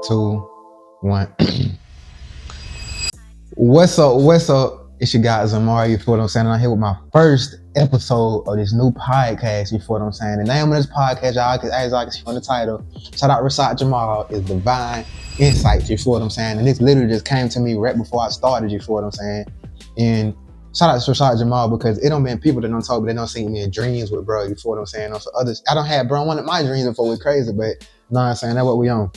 2, 1. What's up? What's up? It's your guy Zamari, you feel what I'm saying? I'm here with my first episode of this new podcast, you feel what I'm saying? The name of this podcast, y'all, as y'all can see from the title, shout out Rashad Jamal, is Divine Insights, you feel what I'm saying? And this literally just came to me right before I started, you feel what I'm saying? And shout out to Rashad Jamal, because it don't been people that don't talk, but they don't see me in dreams with, bro, you feel what I'm saying? Also others, I don't have, bro, one of my dreams before we're crazy, but you know what I'm saying? That's what we on.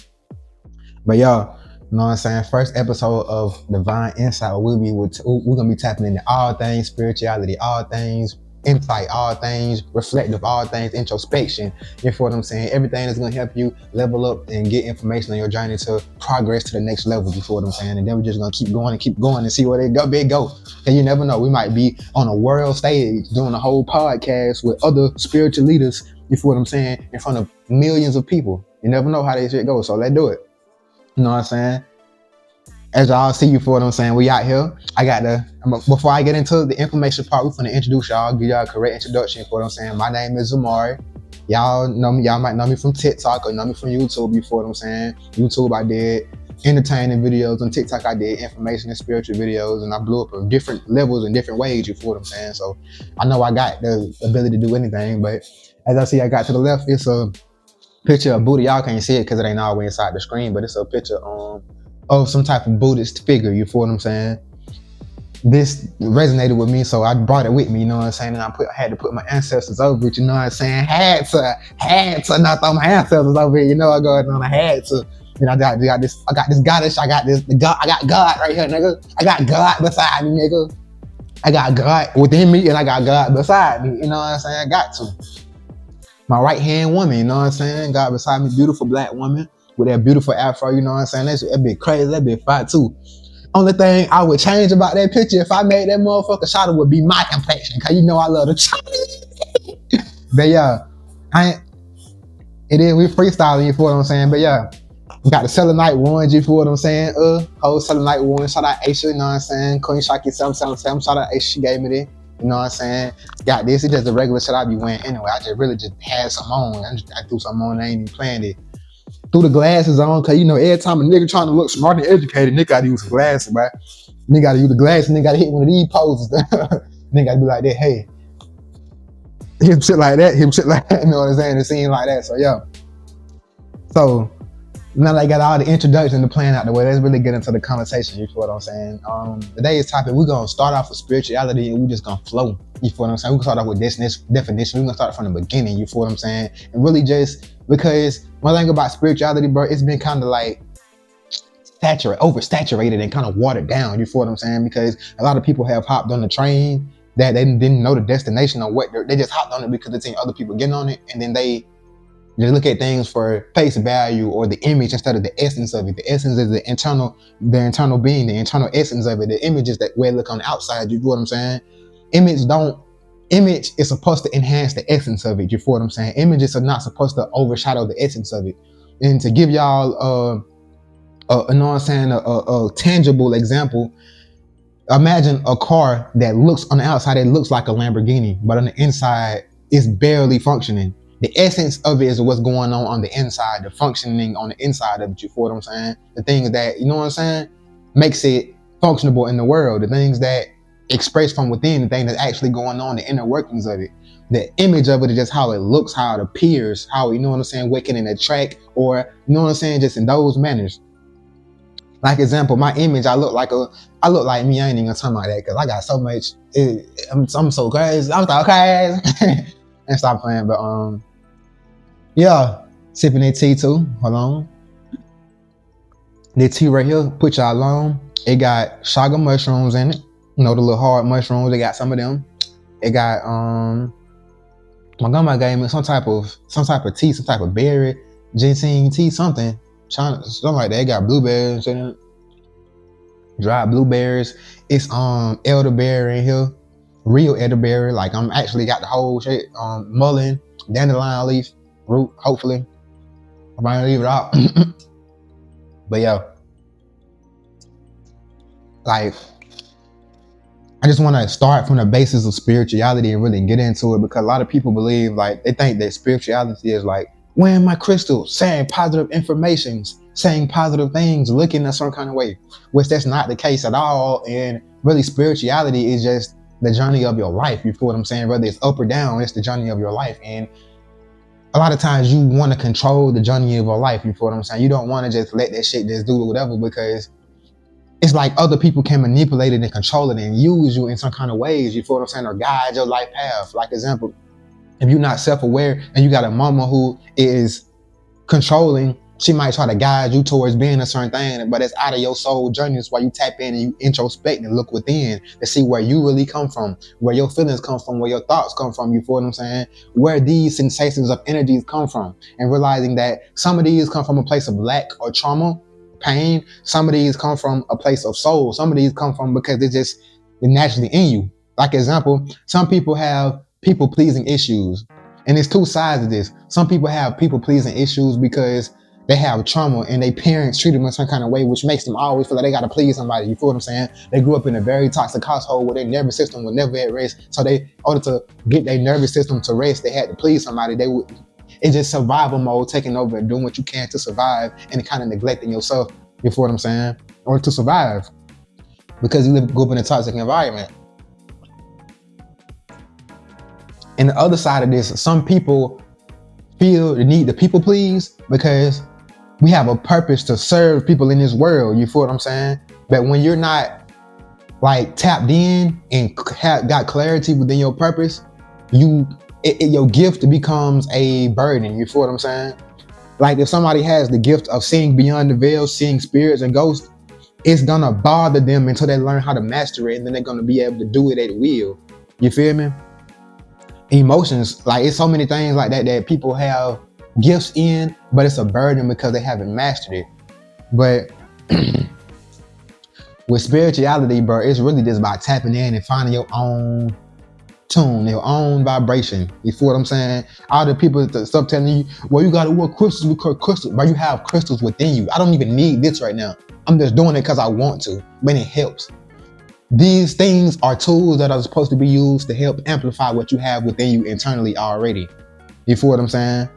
But y'all, you know what I'm saying? First episode of Divine Insight, we're gonna be tapping into all things spirituality, all things insight, all things reflective, all things introspection. You feel what I'm saying? Everything that's gonna help you level up and get information on your journey to progress to the next level. You feel what I'm saying? And then we're just gonna keep going and see where they go. Big go. And you never know, we might be on a world stage doing a whole podcast with other spiritual leaders. You feel what I'm saying? In front of millions of people. You never know how this shit goes. So let's do it. You know what I'm saying? As y'all see, you feel what I'm saying? We out here. Before I get into the information part, we're going to introduce y'all, give y'all a correct introduction. You feel what I'm saying? My name is Zamari. Y'all know me, y'all might know me from TikTok or know me from YouTube, you feel what I'm saying? YouTube, I did entertaining videos. On TikTok, I did information and spiritual videos, and I blew up on different levels and different ways, you feel what I'm saying? So I know I got the ability to do anything, but as I see, I got to the left, it's a picture of Buddha. Y'all can't see it because it ain't all the way inside the screen, but it's a picture of some type of Buddhist figure, you feel what I'm saying? This resonated with me, so I brought it with me, you know what I'm saying? And I had to put my ancestors over it, you know what I'm saying? Had to not throw my ancestors over it, you know what I'm going on? I had to. You know, I got this goddess, I got God right here, nigga. I got God beside me, nigga. I got God within me and I got God beside me, you know what I'm saying? I got to. My right hand woman, you know what I'm saying? God beside me, beautiful black woman with that beautiful afro, you know what I'm saying? That be crazy, that be fire too. Only thing I would change about that picture, if I made that motherfucker shot, would be my complexion, cause you know I love the Chinese. But yeah, we freestyling, you feel what I'm saying? But yeah, got the selenite ones, you feel what I'm saying? Whole selenite ones, shout out Aisha, you know what I'm saying? Queen Shaki 777, shout out Aisha, she gave me this. You know what I'm saying? Got this. It's just the regular shit I be wearing anyway. I just really had some on. I threw something on. I ain't even planned it. Threw the glasses on, cause you know every time a nigga trying to look smart and educated, nigga gotta use some glasses, right? Nigga gotta use the glasses. Nigga gotta hit one of these poses. Nigga gotta be like that. Hey, him shit like that. You know what I'm saying? It seemed like that. So yeah. So now that I got all the introduction to plan out the way, let's really get into the conversation, you feel what I'm saying? Today's topic, we're gonna start off with spirituality and we're just gonna flow, you feel what I'm saying? We're gonna start off with this definition, we're gonna start from the beginning, you feel what I'm saying? And really just, because one thing about spirituality, bro, it's been kind of like oversaturated and kind of watered down, you feel what I'm saying? Because a lot of people have hopped on the train that they didn't know the destination or what, they just hopped on it because they seen other people getting on it, and then they look at things for face value or the image instead of the essence of it. The essence is the internal being, the internal essence of it. The image is that way it look on the outside. You feel what I'm saying? Image is supposed to enhance the essence of it. You feel what I'm saying? Images are not supposed to overshadow the essence of it. And to give y'all you know what I'm saying, a tangible example, imagine a car that looks on the outside, it looks like a Lamborghini, but on the inside, it's barely functioning. The essence of it is what's going on the inside, the functioning on the inside of it, you feel what I'm saying? The things that, you know what I'm saying, makes it functionable in the world, the things that express from within, the thing that's actually going on, the inner workings of it. The image of it is just how it looks, how it appears, how, you know what I'm saying, what can it attract, or, you know what I'm saying, just in those manners. Like example, my image, I look like me. I ain't even gonna talk about that because I got so much. I'm so crazy. I'm so crazy. And stop playing, but yeah, sipping that tea too. Hold on. That tea right here, put y'all on. It got chaga mushrooms in it. You know, the little hard mushrooms. They got some of them. It got my grandma gave me some type of tea, some type of berry, ginseng tea, something like that. It got blueberries in it. Dried blueberries. It's elderberry in here. Real elderberry. Like I'm actually got the whole shit. Mullein, dandelion leaf, root, hopefully. I might leave it out. But yeah. Like, I just want to start from the basis of spirituality and really get into it, because a lot of people believe, like, they think that spirituality is like wearing my crystals, saying positive informations, saying positive things, looking a certain kind of way, which that's not the case at all. And really, spirituality is just the journey of your life. You feel what I'm saying? Whether it's up or down, it's the journey of your life. And a lot of times you want to control the journey of your life. You feel what I'm saying? You don't want to just let that shit just do whatever, because it's like other people can manipulate it and control it and use you in some kind of ways. You feel what I'm saying? Or guide your life path. Like example, if you're not self-aware and you got a mama who is controlling, she might try to guide you towards being a certain thing, but it's out of your soul journey. That's why you tap in and you introspect and look within to see where you really come from, where your feelings come from, where your thoughts come from. You feel what I'm saying? Where these sensations of energies come from, and realizing that some of these come from a place of lack or trauma, pain. Some of these come from a place of soul. Some of these come from because they're naturally in you. Like example, some people have people pleasing issues. And there's two sides of this. Some people have people pleasing issues because they have trauma and their parents treat them in some kind of way, which makes them always feel like they got to please somebody. You feel what I'm saying? They grew up in a very toxic household where their nervous system was never at rest. So in order to get their nervous system to rest, they had to please somebody. It's just survival mode, taking over and doing what you can to survive and kind of neglecting yourself. You feel what I'm saying? In order to survive, because you grew up in a toxic environment. And the other side of this, some people feel the need to people please because we have a purpose to serve people in this world. You feel what I'm saying? But when you're not like tapped in and got clarity within your purpose, your gift becomes a burden. You feel what I'm saying? Like if somebody has the gift of seeing beyond the veil, seeing spirits and ghosts, it's gonna bother them until they learn how to master it, and then they're gonna be able to do it at will. You feel me? Emotions, like it's so many things like that people have gifts in, but it's a burden because they haven't mastered it. But with spirituality, bro, it's really just about tapping in and finding your own tune, your own vibration. You feel what I'm saying? All the people that stop telling you, well, you gotta work crystals, but you have crystals within you. I don't even need this right now. I'm just doing it because I want to, but it helps. These things are tools that are supposed to be used to help amplify what you have within you internally already. You feel what I'm saying?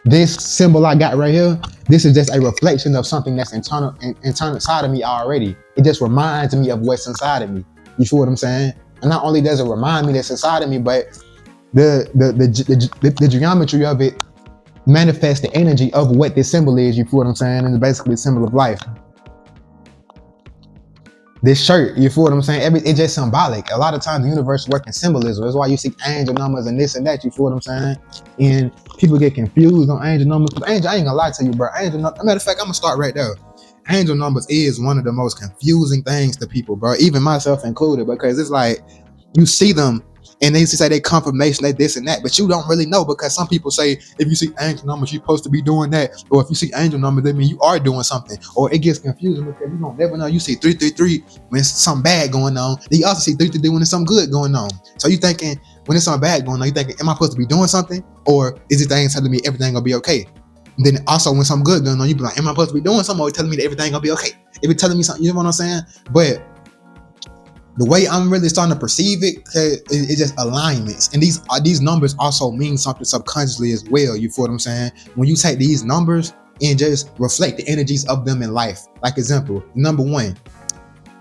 This symbol I got right here, this is just a reflection of something that's internal inside of me already. It just reminds me of what's inside of me. You feel what I'm saying? And not only does it remind me that's inside of me, but the geometry of it manifests the energy of what this symbol is. You feel what I'm saying? And it's basically a symbol of life. This shirt, you feel what I'm saying? It's just symbolic. A lot of times the universe works in symbolism. That's why you see angel numbers and this and that. You feel what I'm saying? And people get confused on angel numbers. But angel, I ain't gonna lie to you, bro. Angel numbers, matter of fact, I'm gonna start right there. Angel numbers is one of the most confusing things to people, bro. Even myself included, because it's like you see them and they say they confirmation, they this and that, but you don't really know, because some people say if you see angel numbers, you're supposed to be doing that, or if you see angel numbers, that means you are doing something. Or it gets confusing because you don't never know. You see 333 when it's something bad going on, then you also see 333 when it's something good going on. So you thinking when it's something bad going on, you thinking, am I supposed to be doing something, or is this thing telling me everything gonna be okay? And then also when something good going on, you be like, am I supposed to be doing something, or telling me that everything gonna be okay? If it's telling me something, you know what I'm saying? But the way I'm really starting to perceive it, it's just alignments. And these numbers also mean something subconsciously as well. You feel what I'm saying? When you take these numbers and just reflect the energies of them in life. Like example, number one.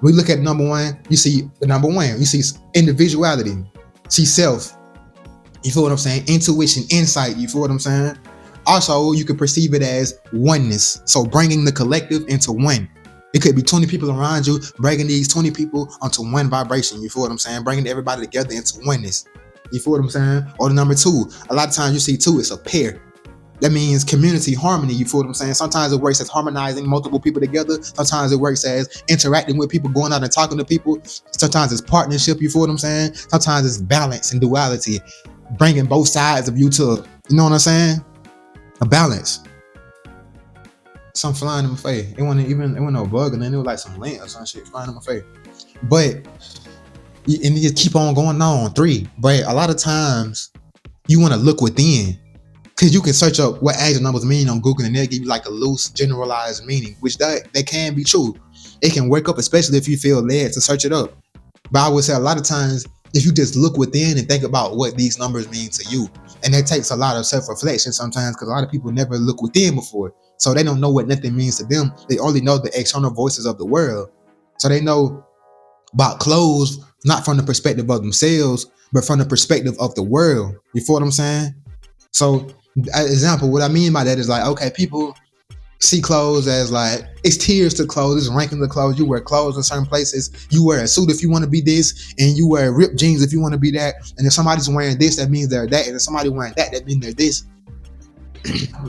We look at number one, you see the number one. You see individuality, see self. You feel what I'm saying? Intuition, insight. You feel what I'm saying? Also, you can perceive it as oneness. So bringing the collective into one. It could be 20 people around you, bringing these 20 people onto one vibration. You feel what I'm saying? Bringing everybody together into oneness. You feel what I'm saying? Or the number two, a lot of times you see two, it's a pair. That means community, harmony. You feel what I'm saying? Sometimes it works as harmonizing multiple people together. Sometimes it works as interacting with people, going out and talking to people. Sometimes it's partnership. You feel what I'm saying? Sometimes it's balance and duality, bringing both sides of you to, you know what I'm saying? A balance. Something flying in my face. It wasn't no bug, and then it was like some lint or some shit flying in my face. But and you just keep on going on. 3. But a lot of times you want to look within, because you can search up what angel numbers mean on Google, and they'll give you like a loose, generalized meaning, which that can be true. It can work up, especially if you feel led to search it up. But I would say a lot of times, if you just look within and think about what these numbers mean to you, and that takes a lot of self-reflection sometimes, because a lot of people never look within before. So they don't know what nothing means to them. They only know the external voices of the world. So they know about clothes, not from the perspective of themselves, but from the perspective of the world. You feel what I'm saying? So, example, what I mean by that is like, okay, people see clothes as like, it's tiers to clothes, it's ranking the clothes. You wear clothes in certain places. You wear a suit if you want to be this, and you wear ripped jeans if you want to be that. And if somebody's wearing this, that means they're that. And if somebody wearing that, that means they're this.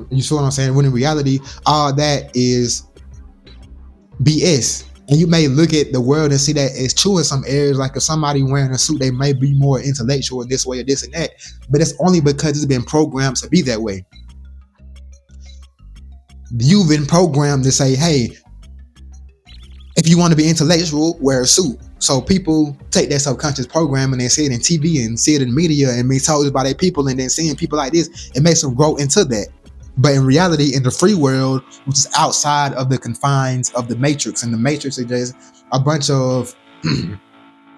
You see what I'm saying? When in reality, all that is BS. And you may look at the world and see that it's true in some areas. Like if somebody wearing a suit, they may be more intellectual in this way or this and that. But it's only because it's been programmed to be that way. You've been programmed to say, hey, if you want to be intellectual, wear a suit. So people take that subconscious programming and see it in TV and see it in media and be told by their people, and then seeing people like this, it makes them grow into that. But in reality, in the free world, which is outside of the confines of the matrix, and the matrix is just a bunch of,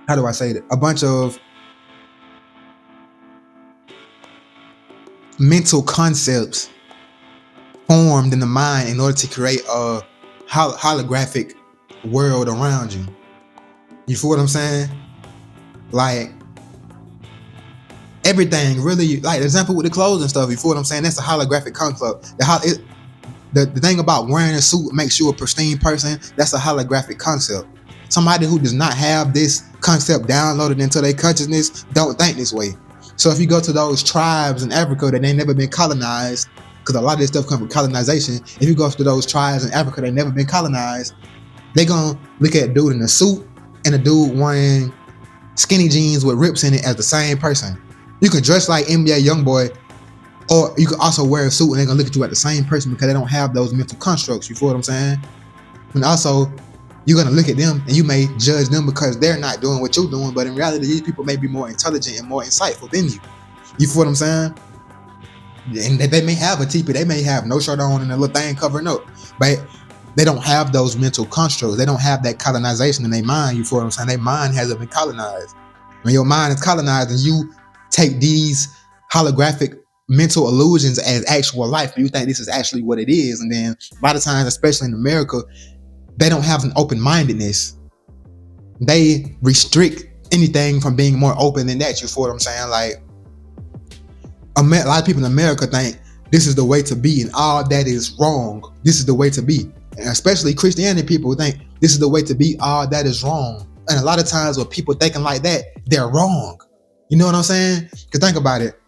how do I say it? A bunch of mental concepts formed in the mind in order to create a holographic world around you. You feel what I'm saying? Like, everything really, like example with the clothes and stuff, you feel what I'm saying? That's a holographic concept. The thing about wearing a suit makes you a pristine person. That's a holographic concept. Somebody who does not have this concept downloaded into their consciousness don't think this way. So if you go to those tribes in Africa that ain't never been colonized, because a lot of this stuff comes from colonization, if you go to those tribes in Africa that never been colonized, they gonna look at a dude in a suit and a dude wearing skinny jeans with rips in it as the same person. You can dress like NBA Youngboy, or you can also wear a suit and they're gonna look at you as the same person because they don't have those mental constructs. You feel what I'm saying? And also, you're gonna look at them and you may judge them because they're not doing what you're doing, but in reality, these people may be more intelligent and more insightful than you. You feel what I'm saying? And they may have a teepee, they may have no shirt on and a little thing covering up, but they don't have those mental constructs. They don't have that colonization in their mind. You feel what I'm saying? Their mind hasn't been colonized. When your mind is colonized and you take these holographic mental illusions as actual life, and you think this is actually what it is, and then a lot of times, especially in America, they don't have an open-mindedness. They restrict anything from being more open than that. You feel what I'm saying? Like, a lot of people in America think this is the way to be, and all that is wrong. This is the way to be. And especially Christianity people think this is the way to be, all that is wrong. And a lot of times when people thinking like that, they're wrong. You know what I'm saying? Because think about it.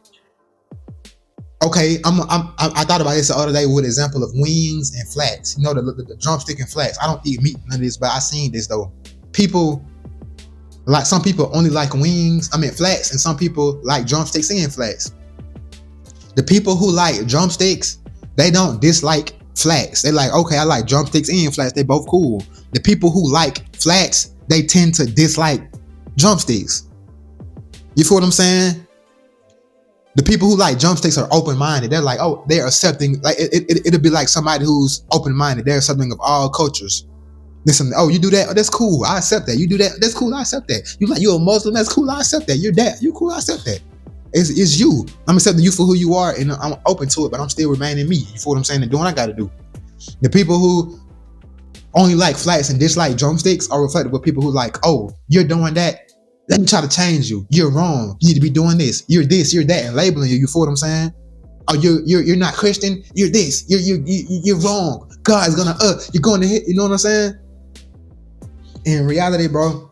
Okay, I thought about this the other day with an example of wings and flats. You know, the drumstick and flats. I don't eat meat, none of this, but I seen this though. People, like some people only like flats, and some people like drumsticks and flats. The people who like drumsticks, they don't dislike flats. They like, okay, I like drumsticks and flats. They both cool. The people who like flats, they tend to dislike drumsticks. You feel what I'm saying? The people who like drumsticks are open-minded. They're like, oh, they're accepting. Like it'll be like somebody who's open-minded. They're accepting of all cultures. Listen, oh, you do that? Oh, that's cool. I accept that. You do that? That's cool. I accept that. You're a Muslim? That's cool. I accept that. You're that. You cool. I accept that. It's you. I'm accepting you for who you are, and I'm open to it, but I'm still remaining me. You feel what I'm saying? And doing what I got to do. The people who only like flats and dislike drumsticks are reflective of people who like, oh, you're doing that. Let me try to change you. You're wrong. You need to be doing this. You're this. You're that, and labeling you. You feel what I'm saying? Oh, you're not Christian. You're this. You're wrong. God's gonna you're going to hit. You know what I'm saying? In reality, bro,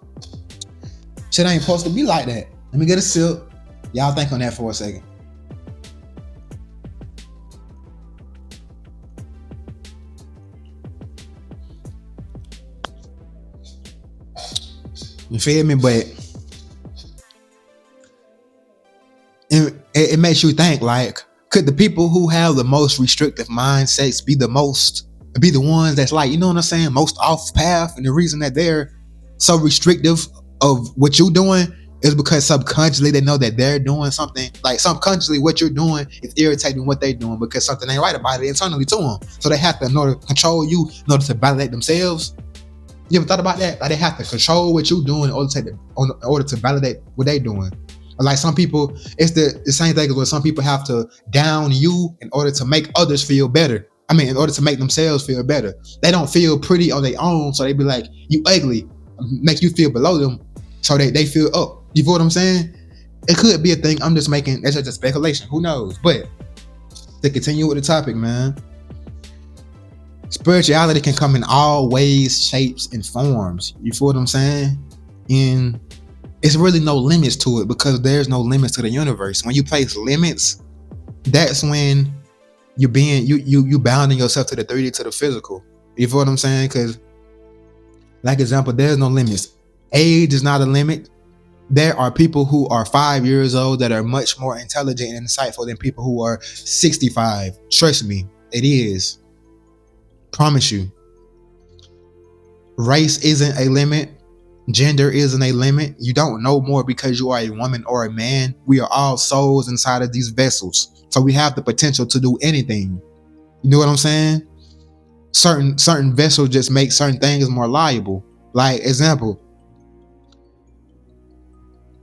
shit ain't supposed to be like that. Let me get a sip. Y'all think on that for a second. You feel me? But it makes you think, like, could the people who have the most restrictive mindsets be the ones that's like, you know what I'm saying, most off path? And the reason that they're so restrictive of what you're doing is because subconsciously they know that they're doing something. Like subconsciously what you're doing is irritating what they're doing because something ain't right about it internally to them. So they have to, in order to control you, in order to validate themselves. You ever thought about that? Like they have to control what you're doing in order to validate what they're doing. Like some people, it's the same thing as when some people have to down you in order to make others feel better. in order to make themselves feel better. They don't feel pretty on their own, so they be like, you ugly, make you feel below them, so they feel up. You feel what I'm saying? It could be a thing. I'm just making, that's just a speculation. Who knows? But to continue with the topic, man, spirituality can come in all ways, shapes, and forms. You feel what I'm saying? And it's really no limits to it, because there's no limits to the universe. When you place limits, that's when you're being you bounding yourself to the 3D, to the physical. You feel what I'm saying? Because, like example, there's no limits. Age is not a limit. There are people who are 5 years old that are much more intelligent and insightful than people who are 65. Trust me, it is. Promise you. Race isn't a limit. Gender isn't a limit. You don't know more because you are a woman or a man. We are all souls inside of these vessels. So we have the potential to do anything. You know what I'm saying? Certain vessels just make certain things more liable. Like example,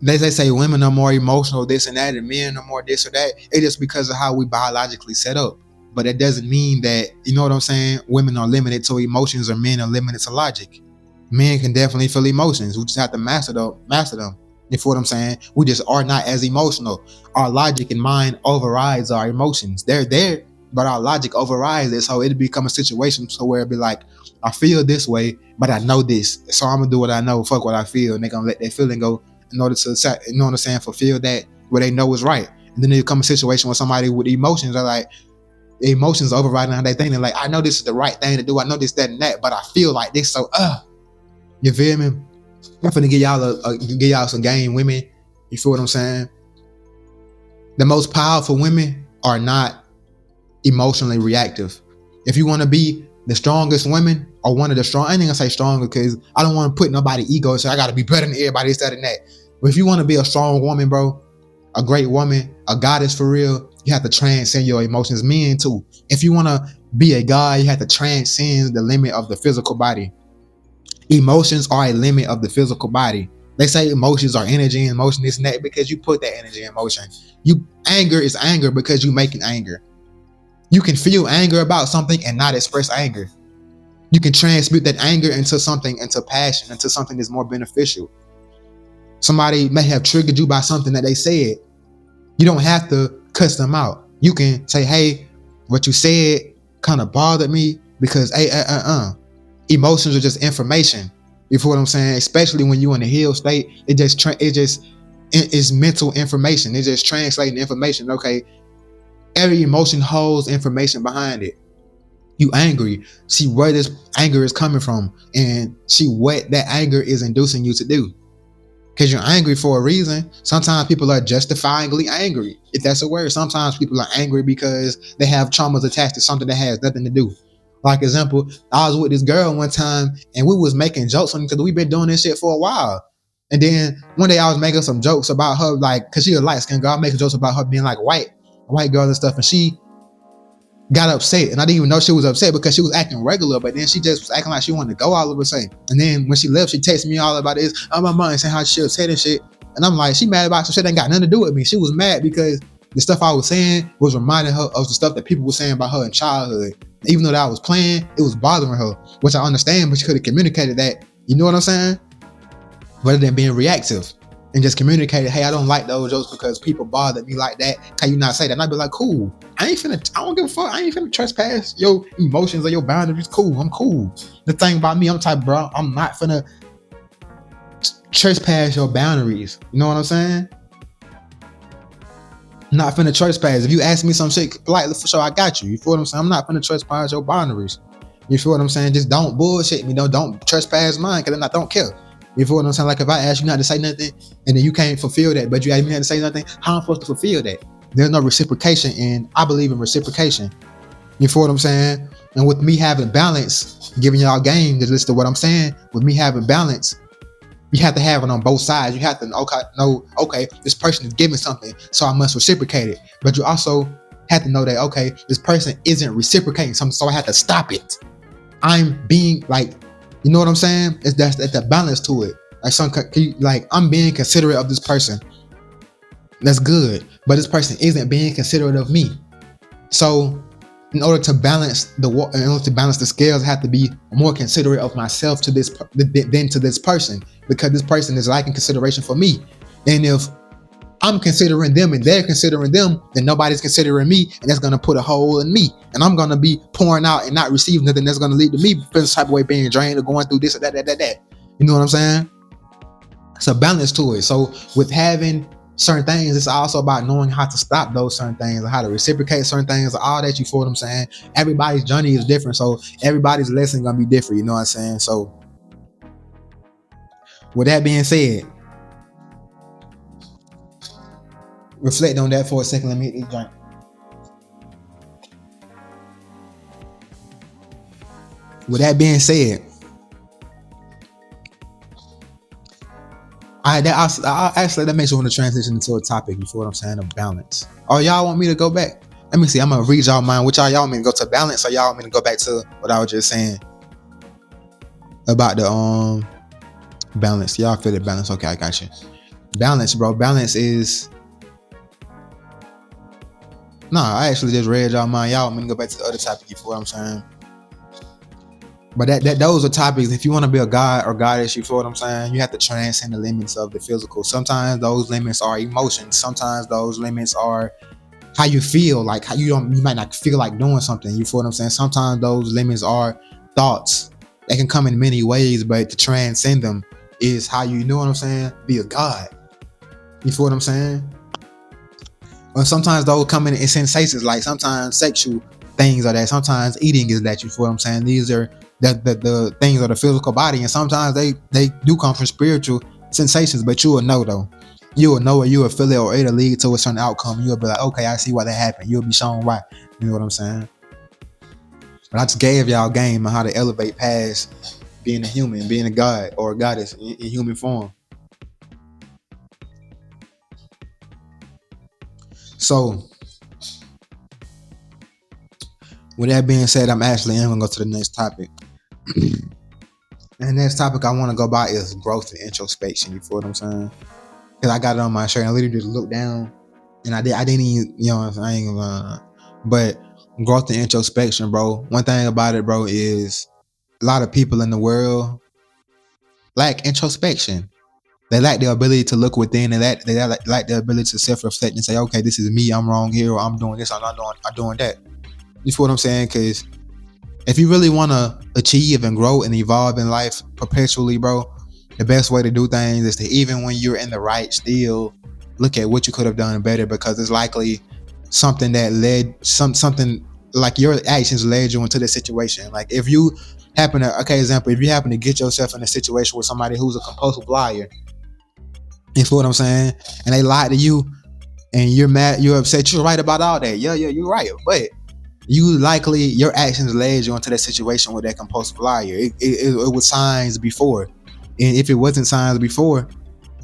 they say women are more emotional, this and that, and men are more this or that. It's just because of how we biologically set up. But it doesn't mean that, you know what I'm saying, women are limited to emotions or men are limited to logic. Men can definitely feel emotions. We just have to master them. You feel what I'm saying? We just are not as emotional. Our logic and mind overrides our emotions. They're there, but our logic overrides it. So it'll become a situation so where it'll be like, I feel this way, but I know this. So I'm gonna do what I know, fuck what I feel. And they're gonna let that feeling go in order to, you know what I'm saying, fulfill that what they know is right. And then there'll come a situation where somebody with emotions are like, the emotions overriding how they think. They're like, I know this is the right thing to do. I know this, that, and that, but I feel like this. So, you feel me? I'm finna give y'all some game, women. You feel what I'm saying? The most powerful women are not emotionally reactive. If you want to be the strongest women or one of the strong, I ain't gonna say stronger because I don't want to put nobody ego. So I gotta be better than everybody, this, that, and that. But if you want to be a strong woman, bro, a great woman, a goddess for real, you have to transcend your emotions. Men too. If you want to be a god, you have to transcend the limit of the physical body. Emotions are a limit of the physical body. They say emotions are energy and emotion, this and that, because you put that energy in motion. Anger is anger because you making anger. You can feel anger about something and not express anger. You can transmute that anger into something, into passion, into something that's more beneficial. Somebody may have triggered you by something that they said. You don't have to cuss them out. You can say, hey, what you said kind of bothered me because emotions are just information. You feel what I'm saying? Especially when you're in a healed state, it's mental information. It's just translating information. Okay, every emotion holds information behind it. You angry. See where this anger is coming from, and see what that anger is inducing you to do. Because you're angry for a reason. Sometimes people are justifiably angry, if that's a word. Sometimes people are angry because they have traumas attached to something that has nothing to do. Like example, I was with this girl one time and we was making jokes on it because we've been doing this shit for a while. And then one day I was making some jokes about her, like, cause she a light skinned girl. I'm making jokes about her being like white girl and stuff. And she got upset. And I didn't even know she was upset because she was acting regular, but then she just was acting like she wanted to go all of a sudden. And then when she left, she texted me all about this. My mom saying how she upset and shit. And I'm like, she mad about some shit that ain't got nothing to do with me. She was mad because the stuff I was saying was reminding her of the stuff that people were saying about her in childhood. Even though that I was playing, it was bothering her, which I understand, but she could have communicated that, you know what I'm saying? Rather than being reactive and just communicated, hey, I don't like those jokes because people bother me like that. Can you not say that? And I'd be like, cool. I don't give a fuck. I ain't finna trespass your emotions or your boundaries. Cool. I'm cool. The thing about me, I'm type, bro, I'm not finna trespass your boundaries. You know what I'm saying? Not finna trespass. If you ask me some shit politely, for sure, I got you. You feel what I'm saying? I'm not finna trespass your boundaries. You feel what I'm saying? Just don't bullshit me. Don't trespass mine, because then I don't care. You feel what I'm saying? Like if I ask you not to say nothing and then you can't fulfill that, but you ask me not to say nothing, how am I supposed to fulfill that? There's no reciprocation, and I believe in reciprocation. You feel what I'm saying? And with me having balance, giving y'all game to listen to what I'm saying, with me having balance, you have to have it on both sides. You have to know, okay, this person is giving something, so I must reciprocate it. But you also have to know that, okay, this person isn't reciprocating something, so I have to stop it. I'm being like, you know what I'm saying? That's the balance to it. Like I'm being considerate of this person. That's good. But this person isn't being considerate of me. So in order to balance the scales, I have to be more considerate of myself to this than to this person, because this person is lacking consideration for me. And if I'm considering them and they're considering them, then nobody's considering me, and that's gonna put a hole in me. And I'm gonna be pouring out and not receiving nothing. That's gonna lead to me feeling some type of way, being drained or going through this or that. You know what I'm saying? It's a balance to it. So with having certain things, it's also about knowing how to stop those certain things, or how to reciprocate certain things, or all that. You feel what I'm saying? Everybody's journey is different, so everybody's lesson gonna be different. You know what I'm saying? So with that being said, reflect on that for a second. Let me hit this joint. With that being said, actually, that makes me want to transition into a topic. You feel what I'm saying? Of balance. Oh, y'all want me to go back? Let me see. I'm gonna read y'all mind. Which y'all want me to go to balance, or y'all want me to go back to what I was just saying about the balance? Y'all feel the balance? Okay, I got you. Balance, bro. Balance is. Nah, I actually just read y'all mind. Y'all want me to go back to the other topic? You feel what I'm saying? But those are topics. If you want to be a god or goddess, you feel what I'm saying? You have to transcend the limits of the physical. Sometimes those limits are emotions. Sometimes those limits are how you feel. Like how you might not feel like doing something. You feel what I'm saying? Sometimes those limits are thoughts. They can come in many ways, but to transcend them is how you know what I'm saying? Be a god. You feel what I'm saying? Or sometimes those come in sensations, like sometimes sexual things are that. Sometimes eating is that. You feel what I'm saying? These are the things of the physical body, and sometimes they do come from spiritual sensations. But you will know though. You will know, or you will feel it, or it'll lead to a certain outcome. You'll be like, okay, I see why that happened. You'll be shown why. You know what I'm saying? But I just gave y'all game on how to elevate past being a human, being a god or a goddess in human form. So with that being said, I'm gonna go to the next topic. And the next topic I want to go by is growth and introspection. You feel what I'm saying? Because I got it on my shirt and I literally just looked down, and I didn't even, you know, I ain't gonna, but growth and introspection, bro. One thing about it, bro, is a lot of people in the world lack introspection. They lack the ability to look within, and they lack the ability to self-reflect and say, okay, this is me. I'm wrong here, or I'm doing this. I'm doing that. You feel what I'm saying? Because if you really want to achieve and grow and evolve in life perpetually, bro, the best way to do things is to, even when you're in the right, still look at what you could have done better, because it's likely something that something like your actions led you into the situation. Like if you happen to, okay, example, if you happen to get yourself in a situation with somebody who's a compulsive liar, you feel what I'm saying? And they lied to you, and you're mad, you're upset, you're right about all that. Yeah, you're right. But your actions led you into that situation with that compulsive liar. It was signs before. And if it wasn't signs before,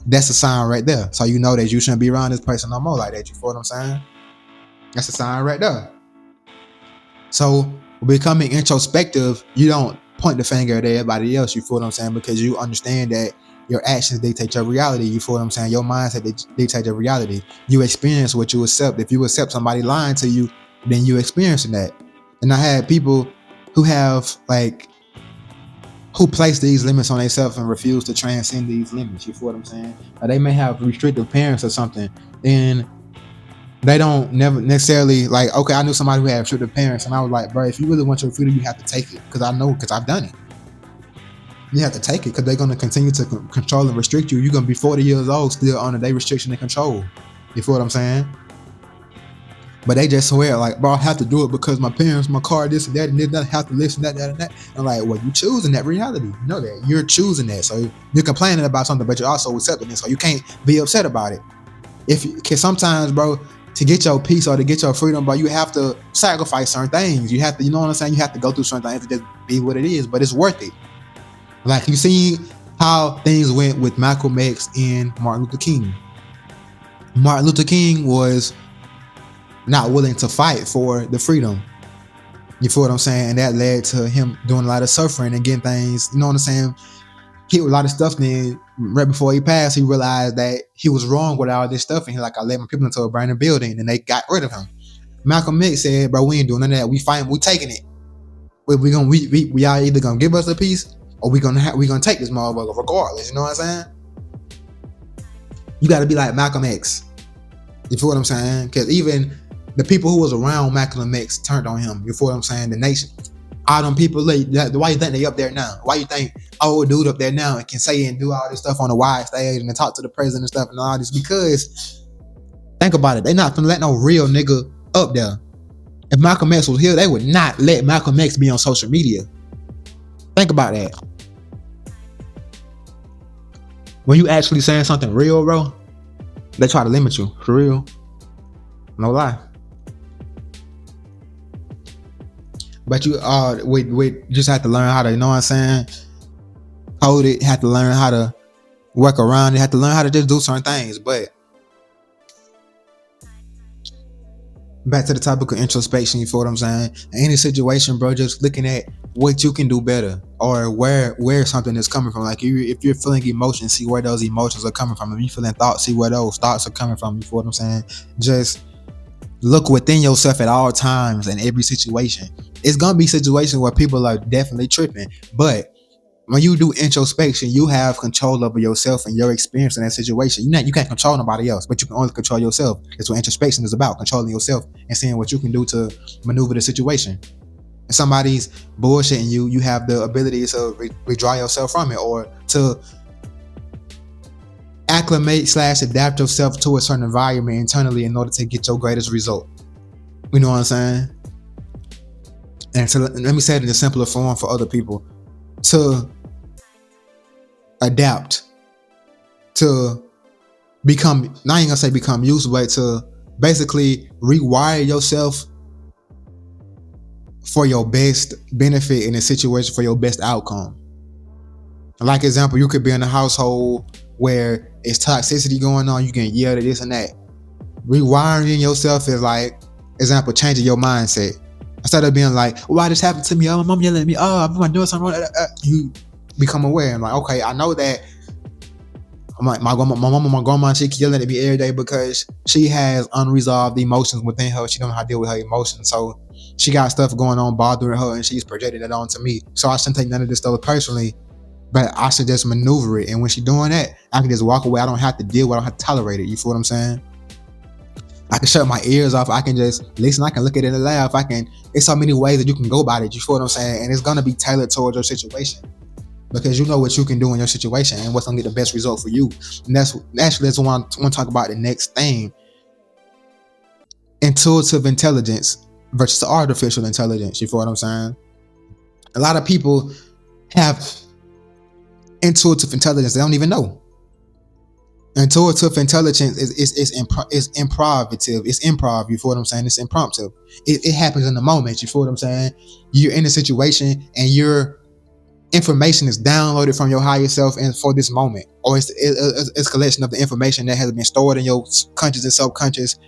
that's a sign right there. So you know that you shouldn't be around this person no more like that. You feel what I'm saying? That's a sign right there. So becoming introspective, you don't point the finger at everybody else. You feel what I'm saying? Because you understand that your actions dictate your reality. You feel what I'm saying? Your mindset dictate your reality. You experience what you accept. If you accept somebody lying to you, then you experiencing that. And I had people who have who place these limits on themselves and refuse to transcend these limits. You feel what I'm saying? Or they may have restrictive parents or something, and they don't never necessarily like. Okay, I knew somebody who had restrictive parents, and I was like, bro, if you really want your freedom, you have to take it, because I've done it. You have to take it, because they're going to continue to control and restrict you. You're going to be 40 years old still under their restriction and control. You feel what I'm saying? But they just swear like, bro, I have to do it because my parents, my car, this and that, and this, I have to listen, that, and that. I'm like, well, you choosing that reality. You know that. You're choosing that. So you're complaining about something, but you're also accepting it. So you can't be upset about it. Because sometimes, bro, to get your peace or to get your freedom, bro, you have to sacrifice certain things. You have to, you know what I'm saying? You have to go through certain things to just be what it is, but it's worth it. Like you see how things went with Malcolm X and Martin Luther King. Martin Luther King was not willing to fight for the freedom. You feel what I'm saying? And that led to him doing a lot of suffering and getting things, you know what I'm saying? He was a lot of stuff. Then right before he passed, he realized that he was wrong with all this stuff. And he like, I led my people into a burning building, and they got rid of him. Malcolm X said, bro, we ain't doing none of that. We taking it. We are either gonna give us a piece or we gonna take this motherfucker regardless. You know what I'm saying? You gotta be like Malcolm X. You feel what I'm saying? Because even the people who was around Malcolm X turned on him. You feel what I'm saying? The nation. All them people, why you think they up there now? Why you think old dude up there now and can say and do all this stuff on the wide stage and talk to the president and stuff and all this? Because think about it, they not gonna let no real nigga up there. If Malcolm X was here, they would not let Malcolm X be on social media. Think about that. When you actually saying something real, bro, they try to limit you. For real. No lie. But you we just have to learn how to, you know what I'm saying, hold it, have to learn how to work around it, have to learn how to just do certain things. But back to the topic of introspection, you feel what I'm saying? In any situation, bro, just looking at what you can do better or where something is coming from. Like if you're feeling emotions, see where those emotions are coming from. If you're feeling thoughts, see where those thoughts are coming from. You feel what I'm saying? Just look within yourself at all times in every situation. It's gonna be situations where people are definitely tripping, but when you do introspection, you have control over yourself and your experience in that situation. You can't control nobody else, but you can only control yourself. That's what introspection is about: controlling yourself and seeing what you can do to maneuver the situation. If somebody's bullshitting you, you have the ability to withdraw yourself from it or to acclimate / adapt yourself to a certain environment internally in order to get your greatest result. You know what I'm saying? And so let me say it in a simpler form for other people. To adapt, to become, not even gonna say become used, but to basically rewire yourself for your best benefit in a situation, for your best outcome. Like example, you could be in a household where it's toxicity going on, you can yell at this and that. Rewiring yourself is like, example, changing your mindset. Instead of being like, why this happened to me? Oh, my mom yelling at me. Oh, I'm doing something wrong. You become aware. I'm like, okay, I know that. I'm like, my mom and my grandma, she keep yelling at me every day because she has unresolved emotions within her. She don't know how to deal with her emotions. So she got stuff going on bothering her and she's projecting it onto me. So I shouldn't take none of this stuff personally, but I should just maneuver it. And when she's doing that, I can just walk away. I don't have to deal with it. I don't have to tolerate it. You feel what I'm saying? I can shut my ears off. I can just listen. I can look at it and laugh. It's so many ways that you can go about it. You feel what I'm saying? And it's going to be tailored towards your situation because you know what you can do in your situation and what's going to get the best result for you. And that's what I want to talk about. The next thing: intuitive intelligence versus artificial intelligence. You feel what I'm saying? A lot of people have intuitive intelligence. They don't even know. Intuitive intelligence is improvative. It's improv. You feel what I'm saying? It's impromptu. It happens in the moment. You feel what I'm saying? You're in a situation and your information is downloaded from your higher self and for this moment, or it's a collection of the information that has been stored in your conscious and subconscious,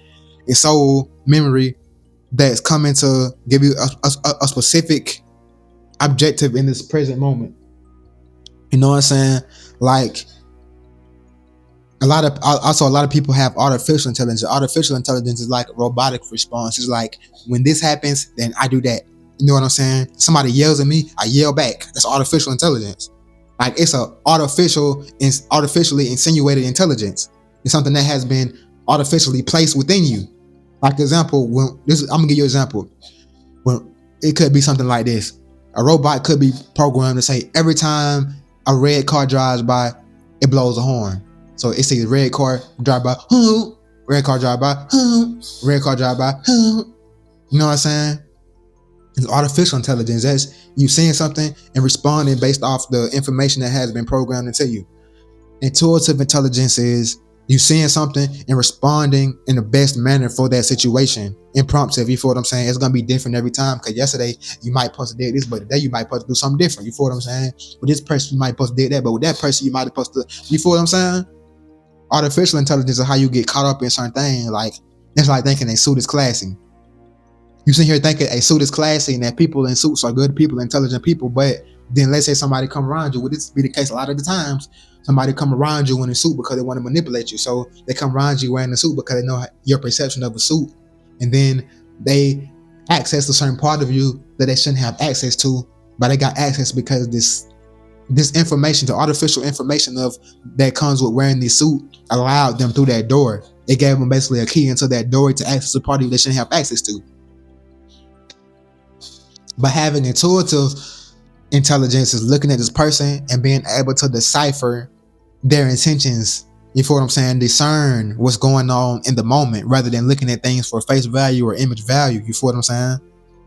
your soul memory that's coming to give you a specific objective in this present moment. You know what I'm saying? Like, a lot of people have artificial intelligence. Artificial intelligence is like a robotic response. It's like, when this happens, then I do that. You know what I'm saying? Somebody yells at me, I yell back. That's artificial intelligence. Like, it's a artificially insinuated intelligence. It's something that has been artificially placed within you. Like example, I'm gonna give you an example. When it could be something like this: a robot could be programmed to say every time a red car drives by, it blows a horn. So it sees red car drive by, red car drive by, red car drive by. You know what I'm saying? It's artificial intelligence. That's you seeing something and responding based off the information that has been programmed into you. Intuitive intelligence is you seeing something and responding in the best manner for that situation. Impromptu, you feel what I'm saying? It's gonna be different every time, because yesterday you might supposed to do this, but today you might supposed to do something different. You feel what I'm saying? With this person you might supposed to do that, but with that person you might supposed to. You feel what I'm saying? Artificial intelligence is how you get caught up in certain things. Like, it's like thinking a suit is classy. You sit here thinking a suit is classy and that people in suits are good people, intelligent people, but then let's say somebody come around you. Would this be the case a lot of the times? Somebody come around you in a suit because they want to manipulate you. So they come around you wearing a suit because they know your perception of a suit. And then They access a certain part of you that they shouldn't have access to, but they got access because this information, the artificial information of that comes with wearing the suit, allowed them through that door. It gave them basically a key into that door to access a part of you they shouldn't have access to. But having intuitive intelligence is looking at this person and being able to decipher their intentions. You feel what I'm saying? Discern what's going on in the moment rather than looking at things for face value or image value. You feel what I'm saying?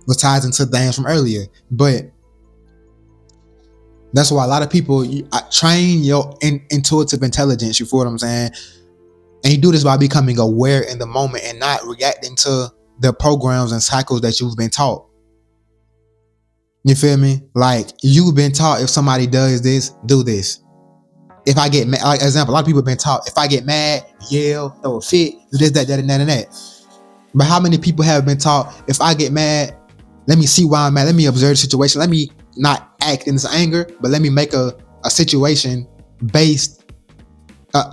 Which ties into things from earlier. But that's why a lot of people train your intuitive intelligence. You feel what I'm saying? And you do this by becoming aware in the moment and not reacting to the programs and cycles that you've been taught. You feel me? Like, you've been taught if somebody does this, do this. If I get mad, like example, a lot of people have been taught if I get mad, yell, throw a fit, do this, that, and that. But how many people have been taught if I get mad, let me see why I'm mad, let me observe the situation, let me not act in this anger, but let me make a situation based,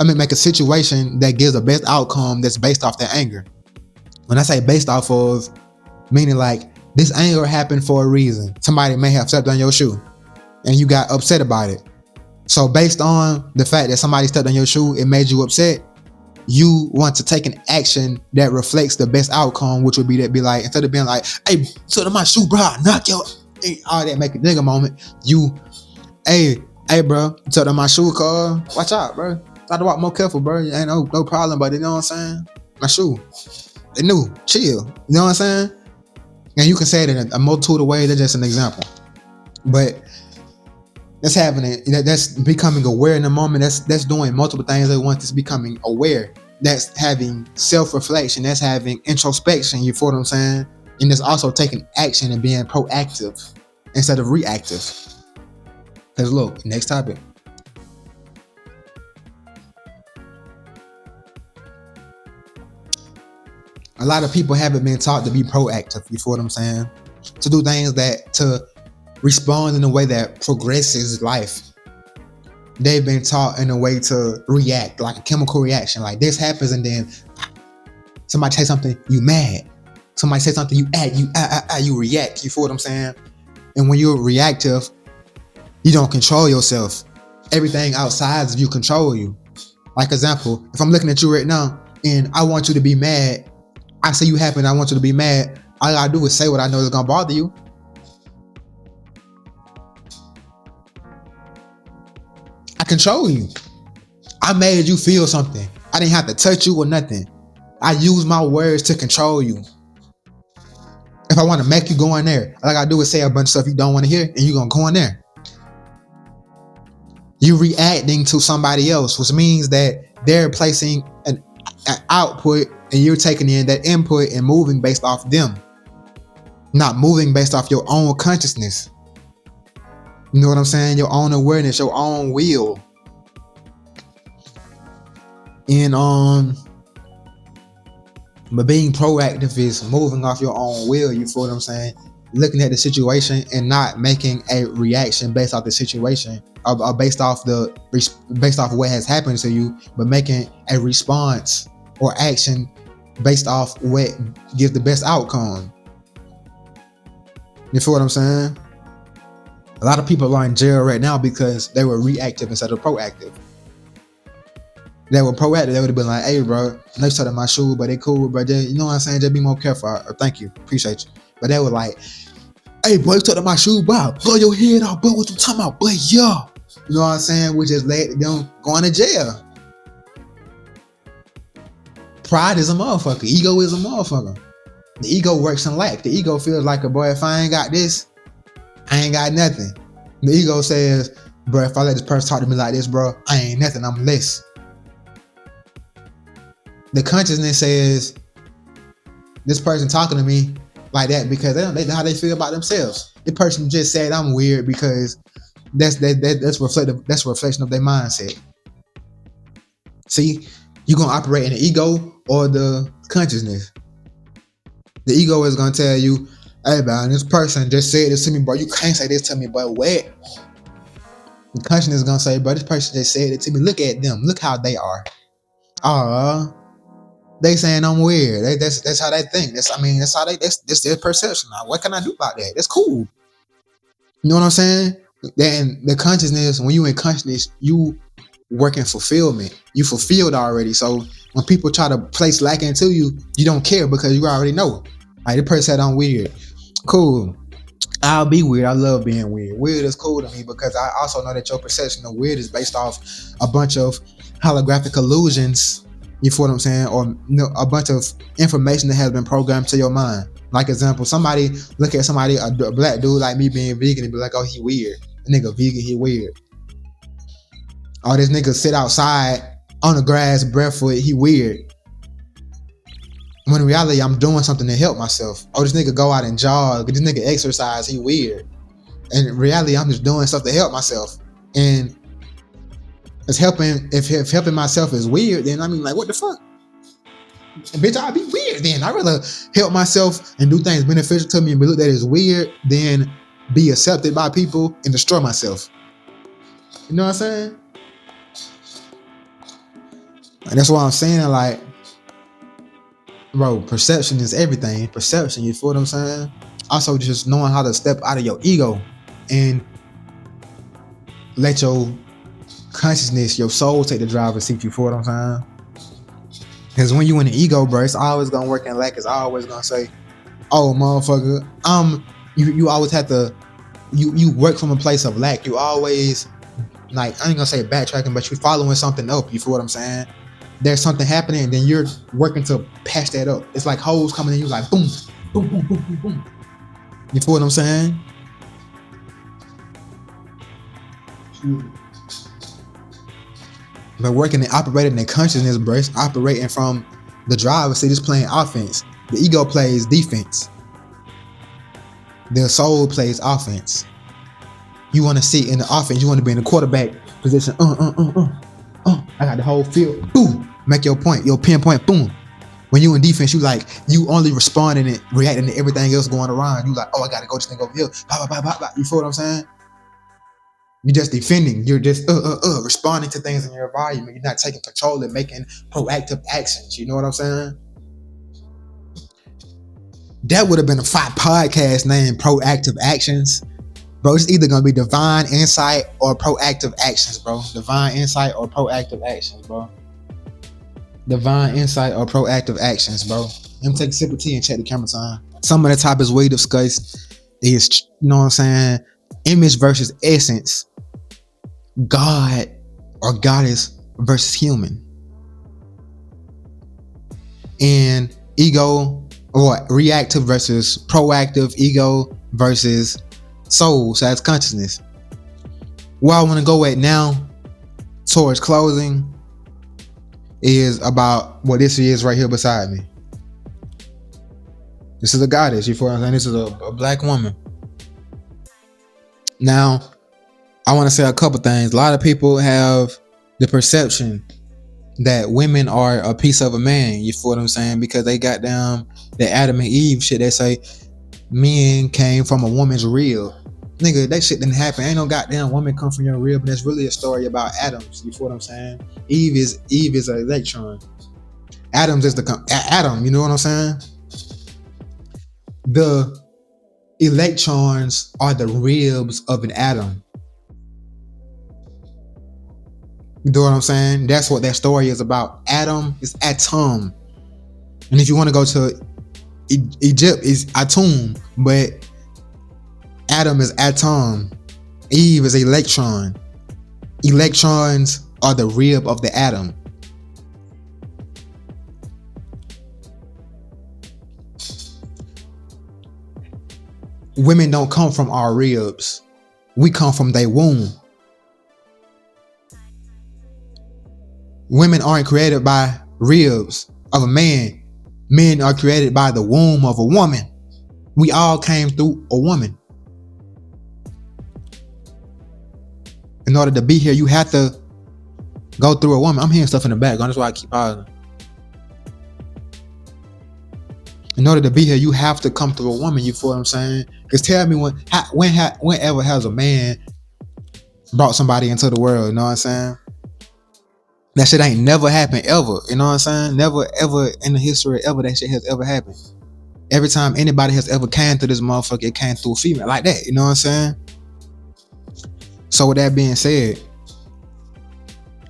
make a situation that gives the best outcome that's based off that anger. When I say based off of, meaning like this anger happened for a reason. Somebody may have stepped on your shoe and you got upset about it. So based on the fact that somebody stepped on your shoe, it made you upset. You want to take an action that reflects the best outcome, which would be that, be like, instead of being like, hey, step on my shoe, bro, knock your, all that, make a nigga moment. You, hey, bro, step on my shoe, car. Watch out, bro. Try to walk more careful, bro. Ain't no problem, but you know what I'm saying? My shoe. They new, chill. You know what I'm saying? And you can say it in a multitude of ways. That's just an example. But that's having it. That's becoming aware in the moment. That's doing multiple things at once. That's becoming aware. That's having self-reflection. That's having introspection. You feel what I'm saying? And it's also taking action and being proactive instead of reactive. Because look, next topic. A lot of people haven't been taught to be proactive. You feel what I'm saying? To do things to respond in a way that progresses life. They've been taught in a way to react, like a chemical reaction. Like this happens and then somebody say something, you mad. Somebody say something, you act, you react. You feel what I'm saying? And when you're reactive, you don't control yourself. Everything outside of you control you. Like example, if I'm looking at you right now and I want you to be mad, I say you happy and I want you to be mad, all I gotta do is say what I know is gonna bother you. I control you. I made you feel something. I didn't have to touch you or nothing. I use my words to control you. If I want to make you go in there, all I gotta do is say a bunch of stuff you don't want to hear and you're gonna go in there. You're reacting to somebody else, which means that they're placing an output and you're taking in that input and moving based off them, not moving based off your own consciousness. You know what I'm saying? Your own awareness, your own will. And but being proactive is moving off your own will. You feel what I'm saying? Looking at the situation and not making a reaction based off the situation or based off what has happened to you, but making a response or action based off what gives the best outcome. You feel what I'm saying? A lot of people are in jail right now because they were reactive instead of proactive. They were proactive, they would have been like, hey bro, no shut up my shoe, but they cool, bro. You know what I'm saying? Just be more careful. Or thank you, appreciate you. But they were like, hey boy, you shut up my shoe, bro. Blow your head off, bro. What you talking about, boy? Yeah. You know what I'm saying? We just let them go into jail. Pride is a motherfucker. Ego is a motherfucker. The ego works in life. The ego feels like a boy, if I ain't got this, I ain't got nothing. The ego says, bro, if I let this person talk to me like this, bro, I ain't nothing, I'm less. The consciousness says, this person talking to me like that because they know how they feel about themselves. The person just said I'm weird because that's reflective. That's a reflection of their mindset. See, you're gonna operate in the ego or the consciousness. The ego is gonna tell you, hey man, this person just said this to me, bro. You can't say this to me, but what? The consciousness is gonna say, bro, this person just said it to me. Look at them. Look how they are. They saying I'm weird. That's how they think. That's their perception. Now, what can I do about that? That's cool. You know what I'm saying? Then the consciousness, when you in consciousness, you work in fulfillment. You fulfilled already. So when people try to place lack into you, you don't care because you already know. Like the person said I'm weird. Cool. I'll be weird. I love being weird. Weird is cool to me because I also know that your perception of weird is based off a bunch of holographic illusions. You feel what I'm saying? Or a bunch of information that has been programmed to your mind. Like example, somebody look at somebody, a black dude like me being vegan and be like, oh, he weird. A nigga vegan, he weird. Oh, this nigga sit outside on the grass barefoot, he weird. When in reality, I'm doing something to help myself. Oh, this nigga go out and jog. This nigga exercise, he weird. And in reality, I'm just doing stuff to help myself. And it's helping. If helping myself is weird, then I mean, like, what the fuck? Bitch, I'd be weird then. I'd rather help myself and do things beneficial to me and be looked at as weird than be accepted by people and destroy myself. You know what I'm saying? And that's why I'm saying, like, bro, perception is everything. Perception, you feel what I'm saying? Also, just knowing how to step out of your ego and let your consciousness, your soul take the driver's seat, you feel what I'm saying? Because when you in the ego, bro, it's always gonna work in lack. It's always gonna say, oh, motherfucker, you always have to, you work from a place of lack. You always, like, I ain't gonna say backtracking, but you following something up, you feel what I'm saying? There's something happening and then you're working to patch that up. It's like holes coming in, you like boom, boom, boom, boom, boom, boom. You feel what I'm saying? But working and operating in consciousness, bro, it's operating from the driver's seat, is playing offense. The ego plays defense. The soul plays offense. You want to sit in the offense. You want to be in the quarterback position. I got the whole field. Boom. Make your point. Your pinpoint. Boom. When you in defense, you only responding and reacting to everything else going around. You like, oh, I got to go this thing over here. Blah, blah, blah, blah. You feel what I'm saying? You're just defending. You're just responding to things in your environment. You're not taking control and making proactive actions. You know what I'm saying? That would have been a fire podcast name, Proactive Actions. Bro, it's either going to be divine insight or proactive actions, bro. Divine insight or proactive actions, bro. Divine insight or proactive actions, bro. Let me take a sip of tea and check the camera time. Some of the topics we discussed is, you know what I'm saying, image versus essence. God or goddess versus human. And ego or reactive versus proactive, ego versus soul, so that's consciousness. Where I want to go at now towards closing is about what this is right here beside me. This is a goddess, you feel what I'm saying? This is a black woman. Now, I want to say a couple things. A lot of people have the perception that women are a piece of a man, you feel what I'm saying? Because they got down the Adam and Eve shit. They say men came from a woman's rib. Nigga, that shit didn't happen. Ain't no goddamn woman come from your rib. But that's really a story about atoms. You feel what I'm saying? Eve is an electron. Atoms is the atom. You know what I'm saying? The electrons are the ribs of an atom. You know what I'm saying? That's what that story is about. Atom is atom. And if you want to go to Egypt, is atom, but Adam is atom. Eve is electron. Electrons are the rib of the atom. Women don't come from our ribs. We come from their womb. Women aren't created by ribs of a man. Men are created by the womb of a woman. We all came through a woman. In order to be here, you have to go through a woman. I'm hearing stuff in the background. That's why I keep pausing. In order to be here, you have to come through a woman. You feel what I'm saying? Because tell me whenever has a man brought somebody into the world? You know what I'm saying? That shit ain't never happened ever. You know what I'm saying? Never ever in the history ever that shit has ever happened. Every time anybody has ever came through this motherfucker, it came through a female like that. You know what I'm saying? So with that being said,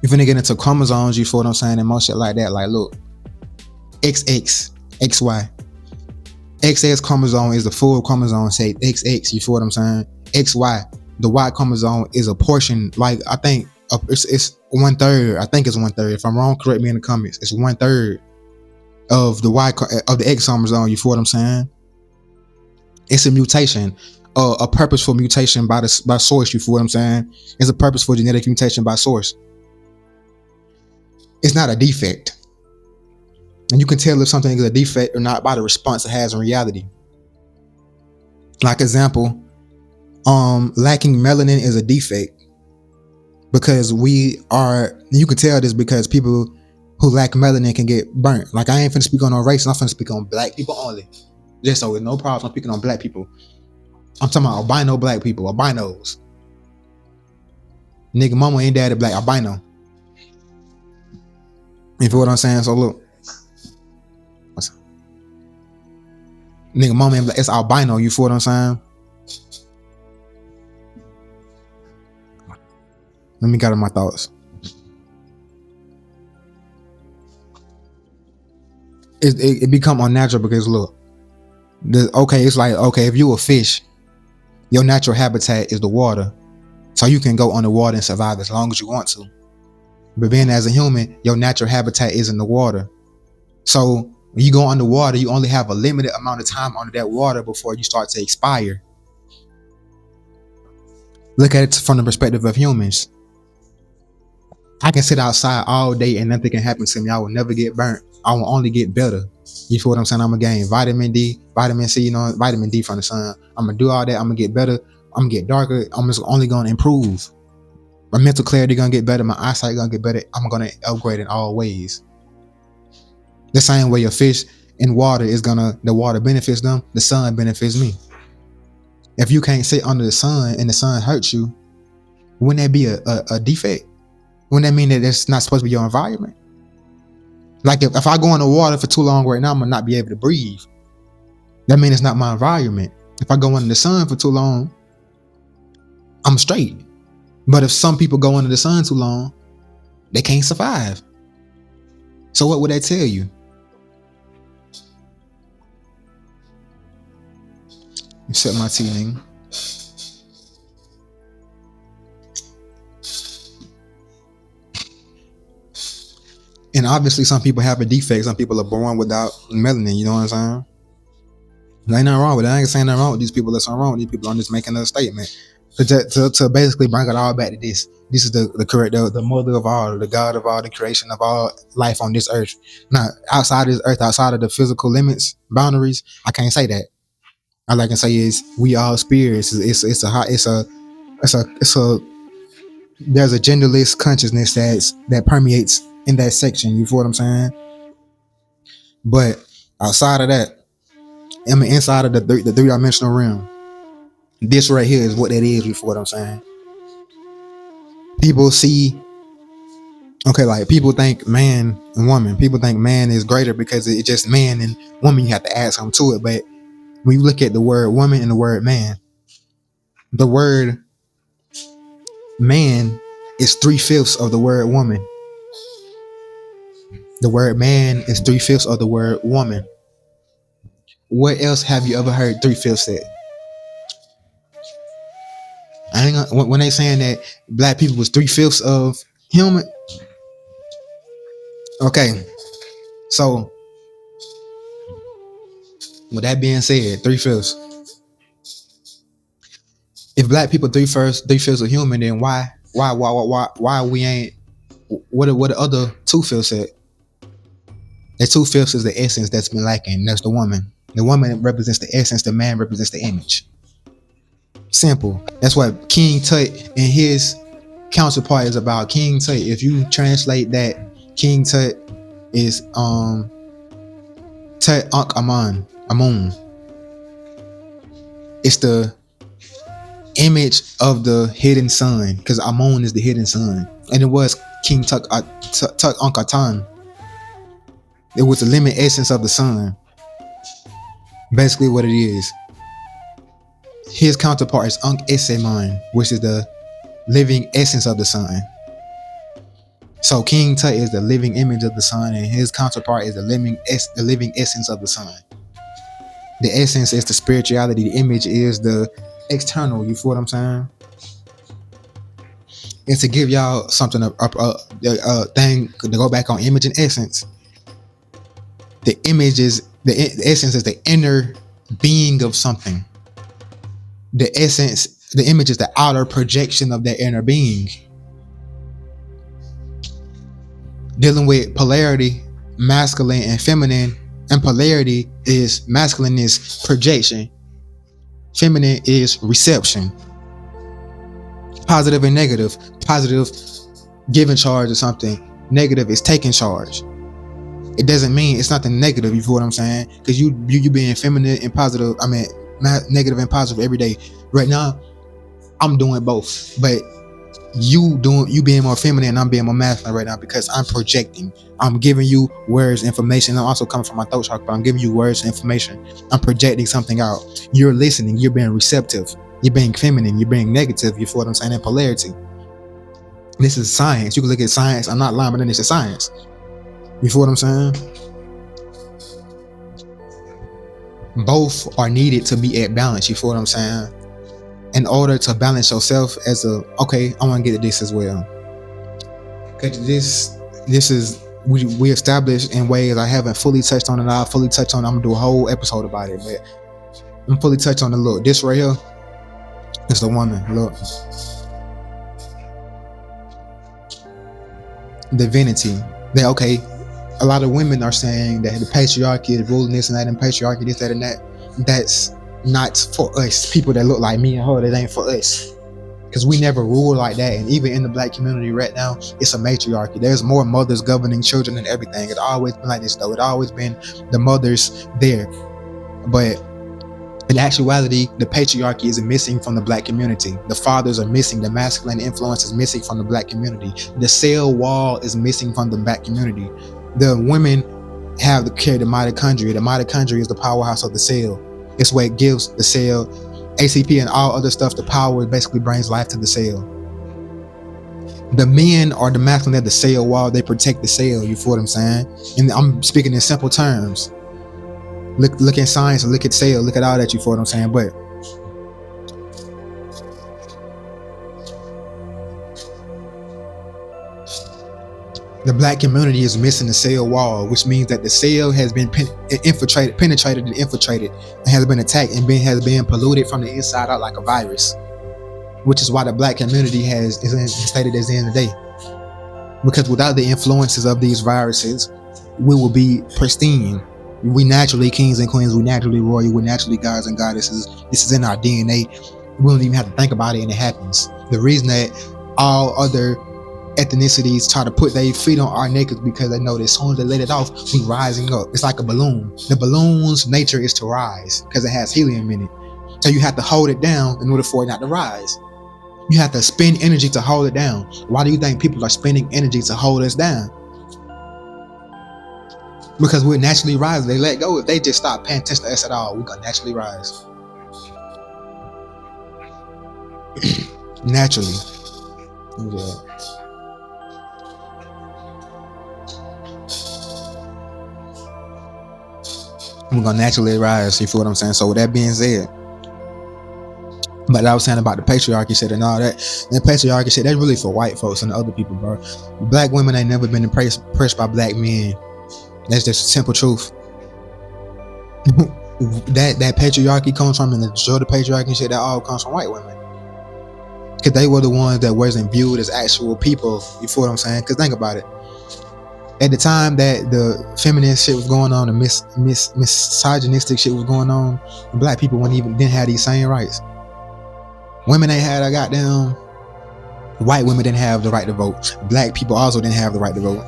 if you're gonna get into chromosomes, you feel what I'm saying, and more shit like that. Like, look, XX, XY. XX chromosome is the full chromosome. Say XX, you feel what I'm saying? XY, the Y chromosome is a portion. Like, I think it's 1/3. I think it's 1/3. If I'm wrong, correct me in the comments. It's 1/3 of the Y of the X chromosome. You feel what I'm saying? It's a mutation, a purposeful mutation by source. You feel what I'm saying? It's a purposeful genetic mutation by source. It's not a defect, and you can tell if something is a defect or not by the response it has in reality. Like example, lacking melanin is a defect because you can tell this because people who lack melanin can get burnt. Like, I ain't finna speak on no race, I'm finna speak on black people only. Just so with no problem, I'm speaking on black people. I'm talking about albino black people, albinos. Nigga mama ain't daddy black, albino. You feel what I'm saying? So look, nigga mama ain't black, it's albino. You feel what I'm saying? Let me gather my thoughts. It become unnatural because look, it's like, okay, if you a fish, your natural habitat is the water, so you can go underwater and survive as long as you want to. But being as a human, your natural habitat is in the water. So when you go underwater, you only have a limited amount of time under that water before you start to expire. Look at it from the perspective of humans. I can sit outside all day and nothing can happen to me. I will never get burnt. I will only get better. You feel what I'm saying? I'm gonna gain vitamin D, vitamin C, vitamin D from the sun. I'm gonna do all that. I'm gonna get better. I'm gonna get darker. I'm just only gonna improve. My mental clarity gonna get better. My eyesight gonna get better. I'm gonna upgrade in all ways. The same way a fish in water the water benefits them, the sun benefits me. If you can't sit under the sun and the sun hurts you, wouldn't that be a defect? Wouldn't that mean that it's not supposed to be your environment? Like, if I go in the water for too long right now, I'm gonna not be able to breathe. That means it's not my environment. If I go into the sun for too long, I'm straight. But if some people go into the sun too long, they can't survive. So what would that tell you? Set my tea, nigga. And obviously some people have a defect. Some people are born without melanin, you know what I'm saying? There ain't nothing wrong with it. I ain't saying nothing wrong with these people. There's something wrong with these people. I'm just making a statement. To basically bring it all back to this. This is the mother of all, the God of all, the creation of all life on this earth. Now, outside of this earth, outside of the physical limits, boundaries, I can't say that. All I can say is we all spirits. There's a genderless consciousness that permeates in that section. You feel what I'm saying? But outside of that, I mean, inside of the three-dimensional realm, this right here is what that is. You feel what I'm saying? People see, okay, like people think man and woman. People think man is greater because it's just man, and woman you have to add something to it. But when you look at the word woman and the word man, the word man is 3/5 of the word woman. The word man is 3/5 of the word woman. What else have you ever heard 3/5 said? When they saying that black people was 3/5 of human. Okay, so with that being said, 3/5. If black people 3/5 of human, then why we ain't? What the other 2/5 said? The 2/5 is the essence that's been lacking. That's the woman. The woman represents the essence. The man represents the image. Simple. That's what King Tut and his counterpart is about. King Tut. If you translate that, King Tut is Tut Ankh Amun. It's the image of the hidden sun, because Amun is the hidden sun, and it was King Tutankhamun. It was the living essence of the sun. Basically, what it is. His counterpart is Ankh Esemun, which is the living essence of the sun. So King Tut is the living image of the sun, and his counterpart is the living essence of the sun. The essence is the spirituality. The image is the external. You feel what I'm saying? And to give y'all something, a thing to go back on image and essence. The image is the essence is the inner being of something. The essence, the image is the outer projection of that inner being. Dealing with polarity, masculine and feminine, and polarity is masculine is projection, feminine is reception. Positive and negative. Positive, giving charge of something. Negative is taking charge. It doesn't mean it's nothing negative. You feel what I'm saying? Because you being feminine and positive. I mean, negative and positive every day. Right now, I'm doing both, but you being more feminine and I'm being more masculine right now because I'm projecting. I'm giving you words, information. I'm also coming from my throat chakra, but I'm giving you words and information. I'm projecting something out. You're listening. You're being receptive. You're being feminine. You're being negative. You feel what I'm saying? And polarity. This is science. You can look at science. I'm not lying, but then this is science. You feel what I'm saying? Both are needed to be at balance. You feel what I'm saying? In order to balance yourself as okay, I want to get at this as well. Because this is we established in ways I haven't fully touched on, and I'll fully touch on. I'm gonna do a whole episode about it, but I'm fully touched on the look. This right here is the woman. Look, divinity. Okay. A lot of women are saying that the patriarchy is ruling this and that, and patriarchy this, that, and that. That's not for us. People that look like me and her, that ain't for us. Because we never rule like that. And even in the black community right now, it's a matriarchy. There's more mothers governing children and everything. It's always been like this though. It's always been the mothers there. But in actuality, the patriarchy is missing from the black community. The fathers are missing. The masculine influence is missing from the black community. The cell wall is missing from the black community. The women have to carry the mitochondria. The mitochondria is the powerhouse of the cell. It's what it gives the cell, ACP and all other stuff, the power. It basically brings life to the cell. The men are the masculine at the cell wall. They protect the cell. You feel what I'm saying? And I'm speaking in simple terms. Look at science, look at cell, look at all that. You feel what I'm saying? But the black community is missing the cell wall, which means that the cell has been penetrated and infiltrated, and has been attacked and has been polluted from the inside out like a virus. Which is why the black community is stated as the end of the day. Because without the influences of these viruses, we will be pristine. We naturally kings and queens. We naturally royal. We naturally gods and goddesses. This is in our DNA. We don't even have to think about it, and it happens. The reason that all other ethnicities try to put their feet on our neck is because they know that as soon as they let it off, we rising up. It's like a balloon. The balloon's nature is to rise because it has helium in it. So you have to hold it down in order for it not to rise. You have to spend energy to hold it down. Why do you think people are spending energy to hold us down? Because we're naturally rising. They let go. If they just stop paying attention to us at all, we're gonna naturally rise. Naturally. Yeah. We're gonna naturally rise. You feel what I'm saying? So with that being said, but I was saying about the patriarchy shit and all that. That patriarchy shit, that's really for white folks and other people, bro. Black women ain't never been impressed by black men. That's just simple truth. that patriarchy comes from, and the majority of the patriarchy shit, that all comes from white women. Because they were the ones that wasn't viewed as actual people. You feel what I'm saying? Because think about it. At the time that the feminist shit was going on, the misogynistic shit was going on, black people didn't have these same rights. Women ain't had a goddamn. White women didn't have the right to vote. Black people also didn't have the right to vote.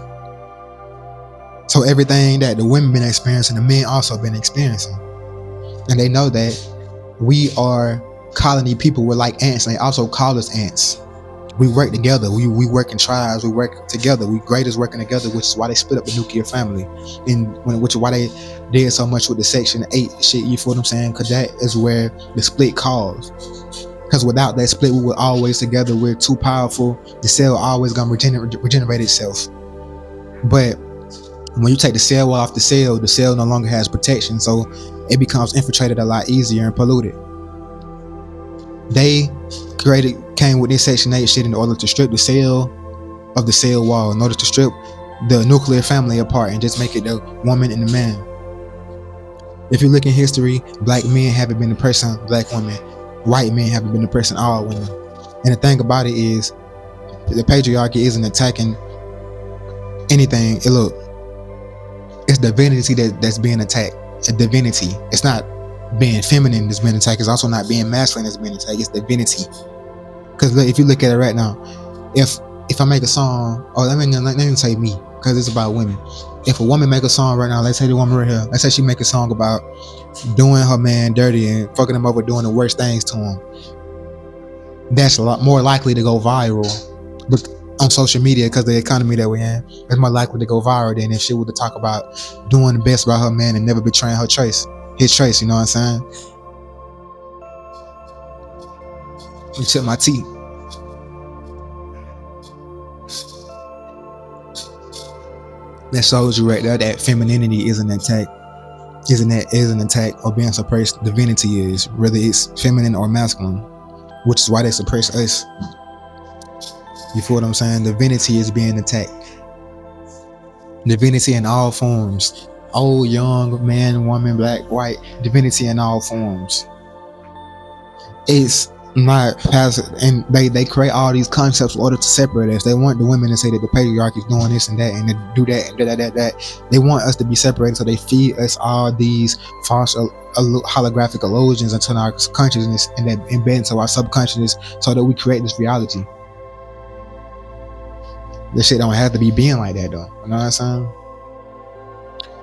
So everything that the women been experiencing, the men also been experiencing. And they know that we are colony people were like ants, and they also call us ants. We work together. We work in tribes. We work together. We greatest working together, which is why they split up the nuclear family, and which is why they did so much with the Section 8 shit. You feel what I'm saying? Because that is where the split caused. Because without that split, we were always together. We're too powerful. The cell always gonna regenerate itself. But when you take the cell off the cell no longer has protection, so it becomes infiltrated a lot easier and polluted. They came with this Section 8 shit in order to strip the cell of the cell wall, in order to strip the nuclear family apart and just make it the woman and the man. If you look in history, black men haven't been oppressed black women. White men haven't been oppressing all women. And the thing about it is, the patriarchy isn't attacking anything. It's divinity that's being attacked. A divinity. It's not being feminine that's being attacked. It's also not being masculine that's being attacked. It's divinity. Because if you look at it right now, if I make a song, or let me say me, because it's about women. If a woman make a song right now, let's say the woman right here, let's say she make a song about doing her man dirty and fucking him over, doing the worst things to him, that's a lot more likely to go viral on social media, because the economy that we're in, it's more likely to go viral than if she were to talk about doing the best by her man and never betraying his trace, you know what I'm saying? Let me chip my teeth. That shows you right there that femininity is an attack. Is an attack or being suppressed. Divinity is, whether it's feminine or masculine, which is why they suppress us. You feel what I'm saying? Divinity is being attacked. Divinity in all forms. Old, young, man, woman, black, white. Divinity in all forms. It's not passive, and they create all these concepts in order to separate us. They want the women to say that the patriarchy is doing this and that, and to do that and that. They want us to be separated, so they feed us all these false holographic illusions into our consciousness, and that embed into our subconsciousness, so that we create this reality. This shit don't have to be being like that, though. You know what I'm saying?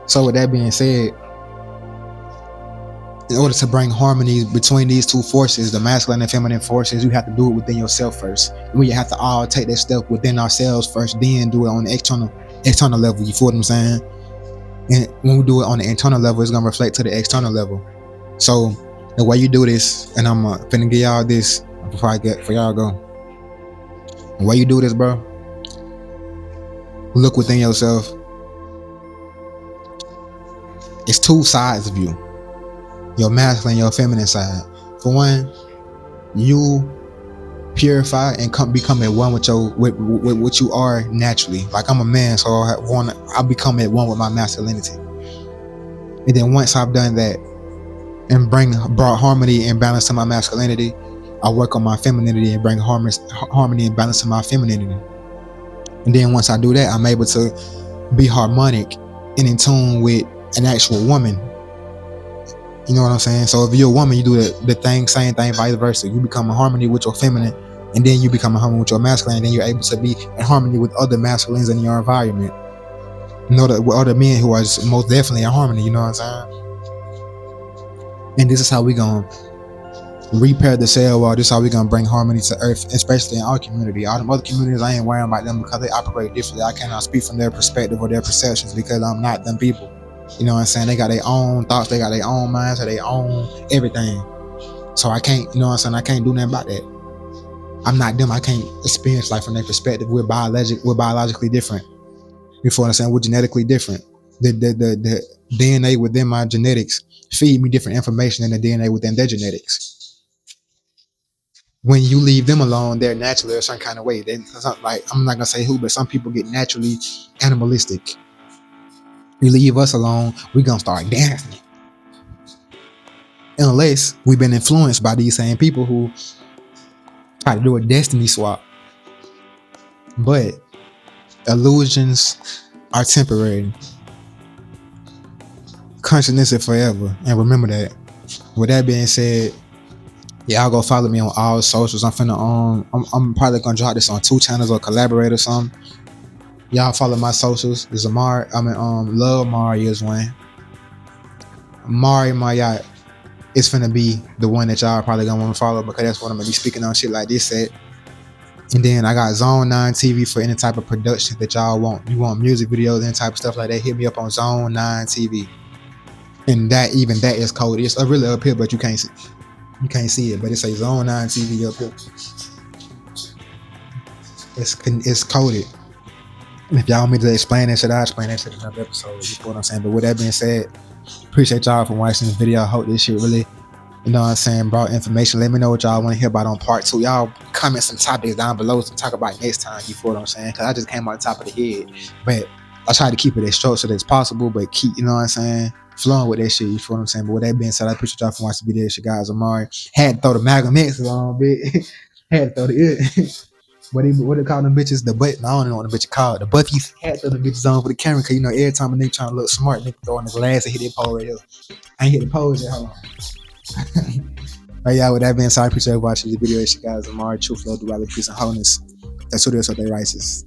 So with that being said, in order to bring harmony between these two forces, the masculine and feminine forces, you have to do it within yourself first. We have to all take that step within ourselves first, then do it on the external level. You feel what I'm saying? And when we do it on the internal level, it's gonna reflect to the external level. So the way you do this, and I'm finna give y'all this before y'all go. The way you do this, bro, look within yourself. It's two sides of you. Your masculine, your feminine side. For one, you purify and become at one with what you are naturally. Like, I'm a man, so I become at one with my masculinity. And then once I've done that and brought harmony and balance to my masculinity, I work on my femininity and bring harmony and balance to my femininity. And then once I do that, I'm able to be harmonic and in tune with an actual woman. You know what I'm saying? So if you're a woman, you do the same thing, vice versa. You become in harmony with your feminine, and then you become in harmony with your masculine, and then you're able to be in harmony with other masculines in your environment. You know, that with other men who are most definitely in harmony. You know what I'm saying? And this is how we gonna repair the cell wall. This is how we gonna bring harmony to earth, especially in our community. All them other communities, I ain't worrying about them because they operate differently. I cannot speak from their perspective or their perceptions because I'm not them people. You know what I'm saying? They got their own thoughts, they got their own minds, they own everything. So I can't, you know what I'm saying? I can't do nothing about that. I'm not them. I can't experience life from their perspective. We're biologically different. You feel what I'm saying? We're genetically different. The DNA within my genetics feed me different information than the DNA within their genetics. When you leave them alone, they're naturally a certain kind of way. Like, I'm not gonna say who, but some people get naturally animalistic. You leave us alone, we gonna start dancing. Unless we've been influenced by these same people who try to do a destiny swap. But illusions are temporary. Consciousness is forever. And remember that. With that being said, y'all go follow me on all socials. I'm probably gonna drop this on 2 channels or collaborate or something. Y'all follow my socials. There's Love Mari is one. Mari Mayat. it's finna be the one that y'all probably gonna want to follow, because that's what I'm gonna be speaking on, shit like this at. And then I got Zone 9 TV for any type of production that y'all want. You want music videos, any type of stuff like that, hit me up on Zone 9 TV. And that is coded. It's really up here, but you can't see it. But it's a Zone 9 TV up here. It's coded. And if y'all want me to explain that shit, I'll explain that shit in another episode. You know what I'm saying? But with that being said, appreciate y'all for watching this video. I hope this shit really, you know what I'm saying, brought information. Let me know what y'all want to hear about on part 2. Y'all comment some topics down below to talk about next time. You feel what I'm saying? Because I just came on top of the head. But I try to keep it as structured as possible, but keep, you know what I'm saying, flowing with that shit. You feel what I'm saying? But with that being said, I appreciate y'all for watching the video. It's your guys, Amari. Had to throw the Magnum X's on a bit. Had to throw the what they call them bitches? The butt. I don't know what the bitch called. The buffies. Had to throw the bitches on for the camera, because you know every time a nigga trying to look smart, nigga throw on the glass and hit that pole right here. I ain't hit the pole yet. Hold on. But yeah, with that being said, I appreciate you watching the video. It's your guys, Amari, Truth, Love, Duality, Peace, and Wholeness. That's what it is, what they writes.